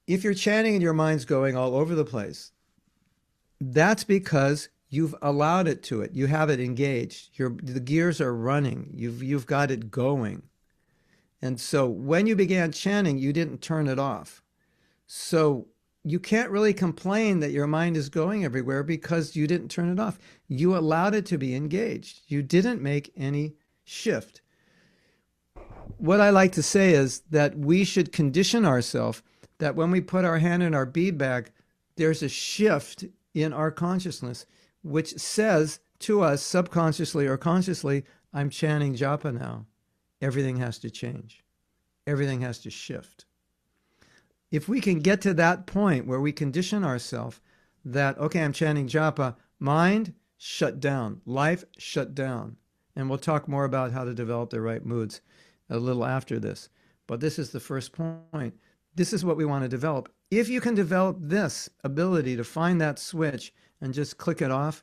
If you're chanting and your mind's going all over the place, that's because you've allowed it to it. You have it engaged. The gears are running. You've got it going. And so when you began chanting, you didn't turn it off. So you can't really complain that your mind is going everywhere because you didn't turn it off. You allowed it to be engaged. You didn't make any shift. What I like to say is that we should condition ourselves that when we put our hand in our bead bag, there's a shift in our consciousness, which says to us subconsciously or consciously, I'm chanting japa now. Everything has to change. Everything has to shift. If we can get to that point where we condition ourselves that, okay, I'm chanting japa, mind, shut down, life, shut down. And we'll talk more about how to develop the right moods a little after this. But this is the first point. This is what we want to develop. If you can develop this ability to find that switch and just click it off,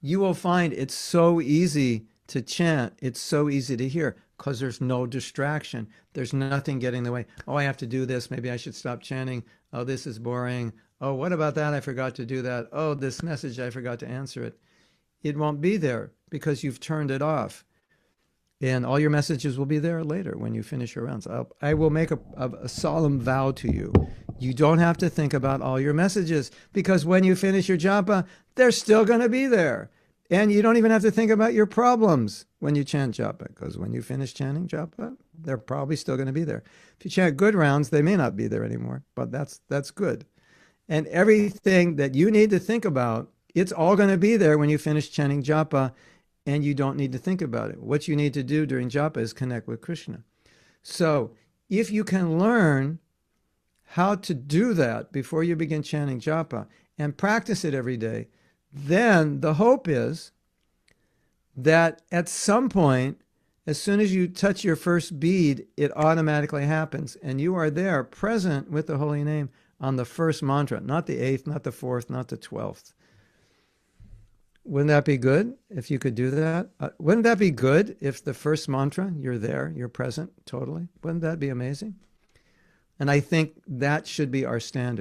you will find it's so easy to chant. It's so easy to hear because there's no distraction. There's nothing getting in the way. Oh, I have to do this. Maybe I should stop chanting. Oh, this is boring. Oh, what about that? I forgot to do that. Oh, this message, I forgot to answer it. It won't be there because you've turned it off. And all your messages will be there later when you finish your rounds. I will make a solemn vow to you. You don't have to think about all your messages because when you finish your japa, they're still going to be there. And you don't even have to think about your problems when you chant japa, because when you finish chanting japa, they're probably still going to be there. If you chant good rounds, they may not be there anymore, but that's good. And everything that you need to think about, it's all going to be there when you finish chanting japa, and you don't need to think about it. What you need to do during japa is connect with Krishna. So if you can learn how to do that before you begin chanting japa and practice it every day, then the hope is that at some point, as soon as you touch your first bead, it automatically happens. And you are there present with the holy name on the first mantra, not the 8th, not the 4th, not the 12th. Wouldn't that be good if you could do that? Wouldn't that be good if the first mantra, you're there, you're present totally? Wouldn't that be amazing? And I think that should be our standard.